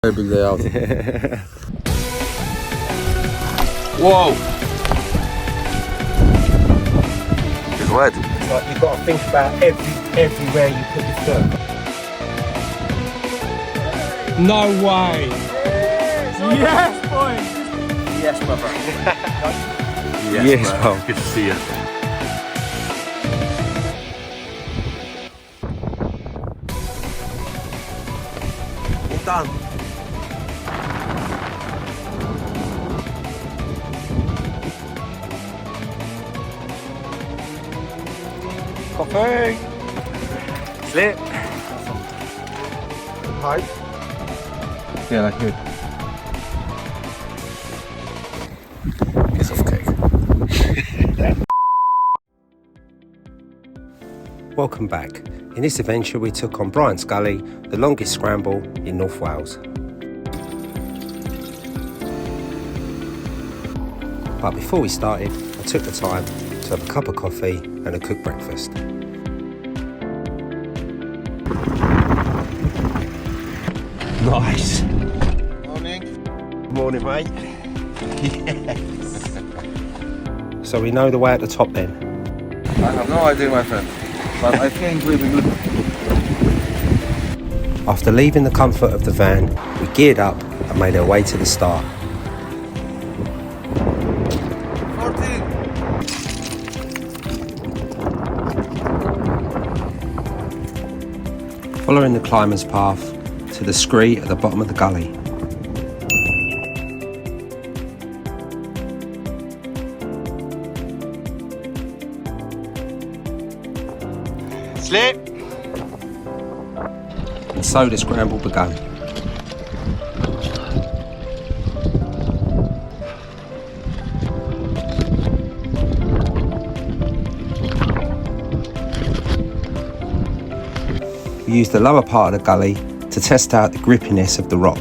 Very big day out. Whoa! It's wet. It's like you've got to think about everywhere you put your foot. No way! Yes, boy! Yes, brother. Yes, man. pal. Good to see you. All done. Coffee! Slip. Pipe. Yeah, like good. Piece of cake. Welcome back. In this adventure we took on Bryant's Gully, the longest scramble in North Wales. But before we started, I took the time to have a cup of coffee and a cooked breakfast. Nice. Morning. Morning, mate. Yes. So we know the way at the top then. I have no idea, my friend. But I think we'll be good. After leaving the comfort of the van, we geared up and made our way to the start. 14. Following the climber's path to the scree at the bottom of the gully. Slip. And so the scramble began. We used the lower part of the gully to test out the grippiness of the rock.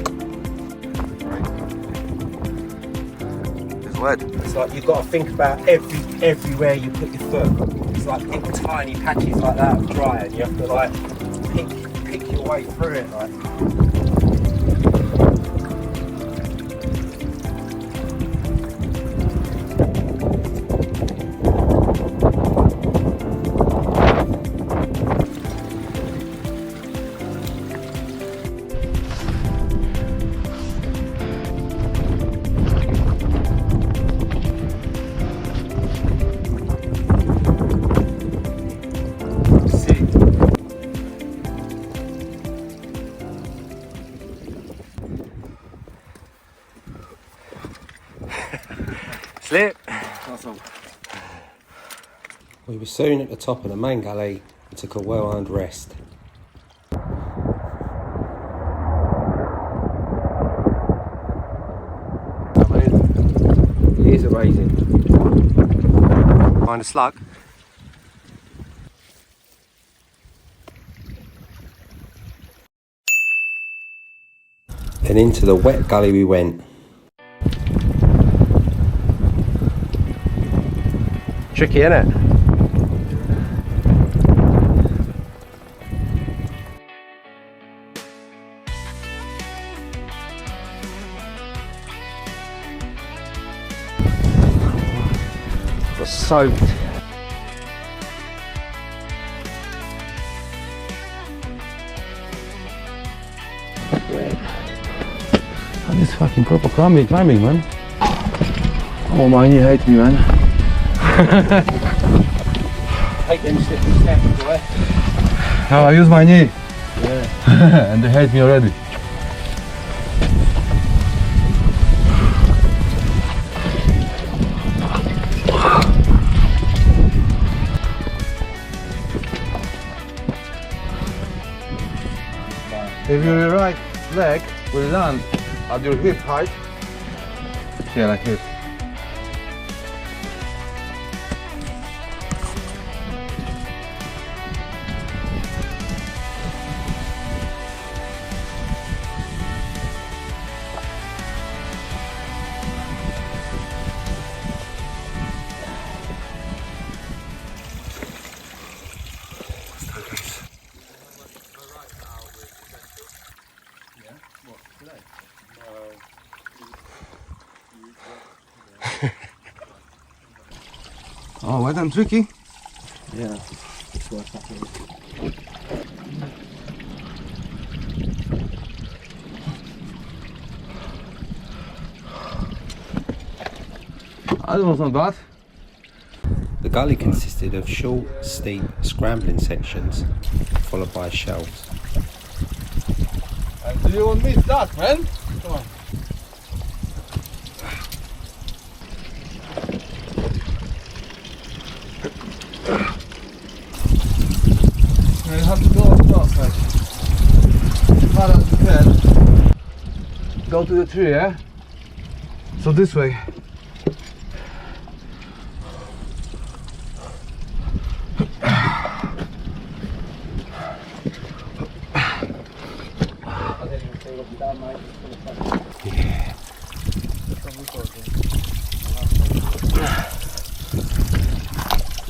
It's wet. It's like you've got to think about everywhere you put your foot. It's like in tiny patches like that of dry, and you have to like pick your way through it. Like. Slip. Awesome. We were soon at the top of the main gully and took a well-earned rest. It is amazing. Find a slug. Then into the wet gully we went. Tricky, innit? It's soaked. This fucking proper climbing, man. Oh man, you hate me, man. Take them slipping steps away. How I use my knee. Yeah. And they hate me already. If your right leg will land at your hip height, yeah, like this. What, today? Oh, wet and tricky. Yeah, it's worth happening. That was not bad. The gully consisted of short, steep, scrambling sections, followed by shelves. And you won't miss that, man. Come on. You have to go across, like, as far as you can. Go to the tree, yeah? So this way.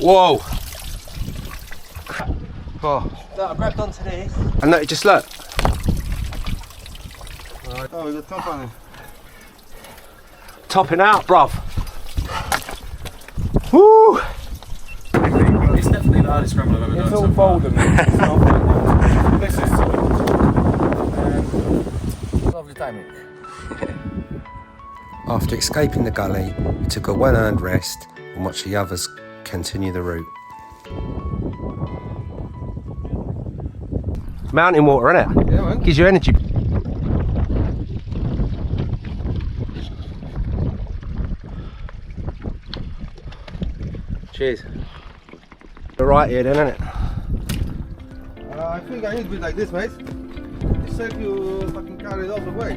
Whoa! Oh, I grabbed onto this. And no, just look. oh, we got company. Topping out, bruv. Woo! It's definitely the hardest scramble I've ever done. It's all boulder, man. This is lovely timing. After escaping the gully, we took a well-earned rest and watched the others continue the route. Mountain water, innit? Yeah, man. Gives you energy. Cheers. You're right here then, innit? I think I need to be like this, mate. It's safe you fucking carry it all the way.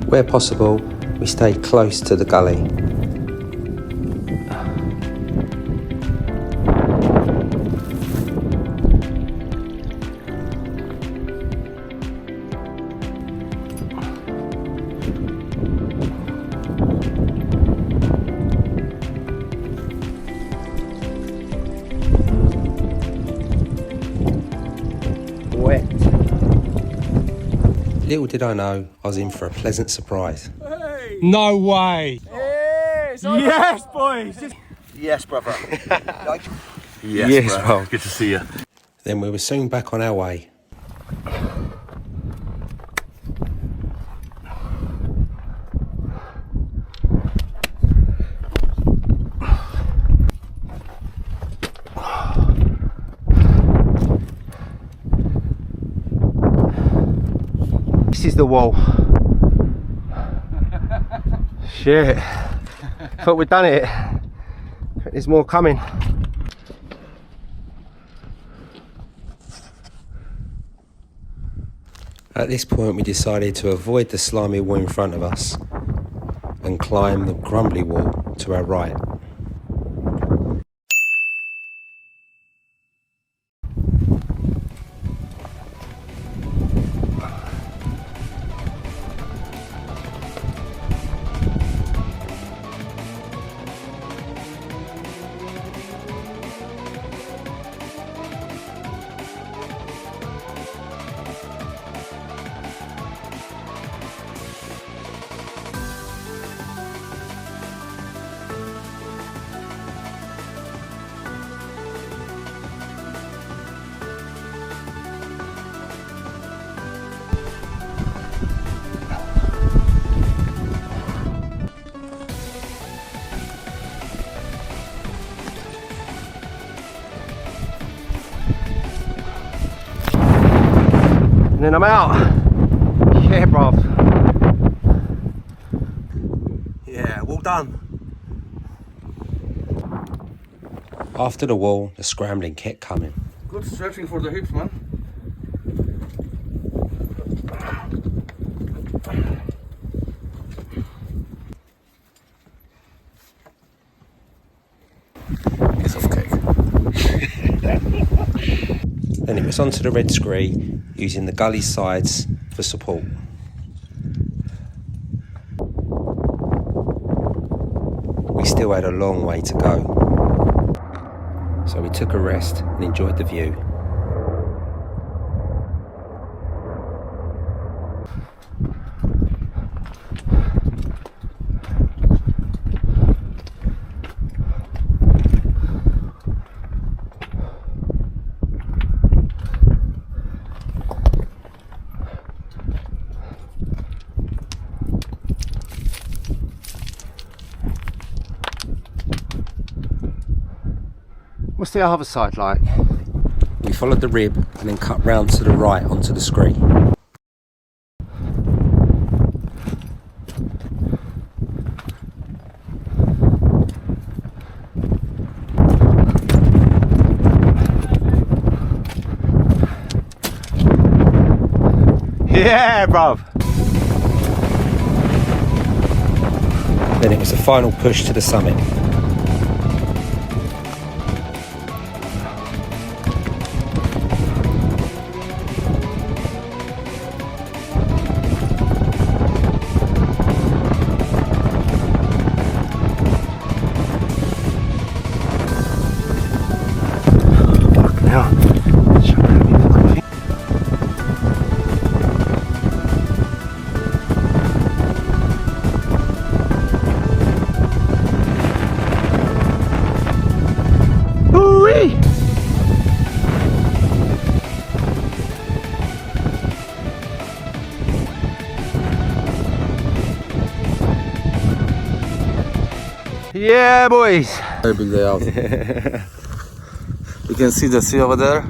Where possible, we stayed close to the gully. Wet. Little did I know, I was in for a pleasant surprise. No way! Yes, boys! Yes, brother. Yes, bro. bro. Good to see you. Then we were soon back on our way. This is the wall. Shit. Thought we'd done it. There's more coming. At this point we decided to avoid the slimy wall in front of us and climb the crumbly wall to our right. And then I'm out. Yeah, bruv. Yeah, well done. After the wall, the scrambling kept coming. Good stretching for the hips, man. Piece of cake. Then it was onto the red scree, using the gully sides for support. We still had a long way to go, so we took a rest and enjoyed the view. What's the other side like? We followed the rib and then cut round to the right onto the scree. Yeah, bruv. Then it was the final push to the summit. Yeah, boys. Very big day out. You can see the sea over there.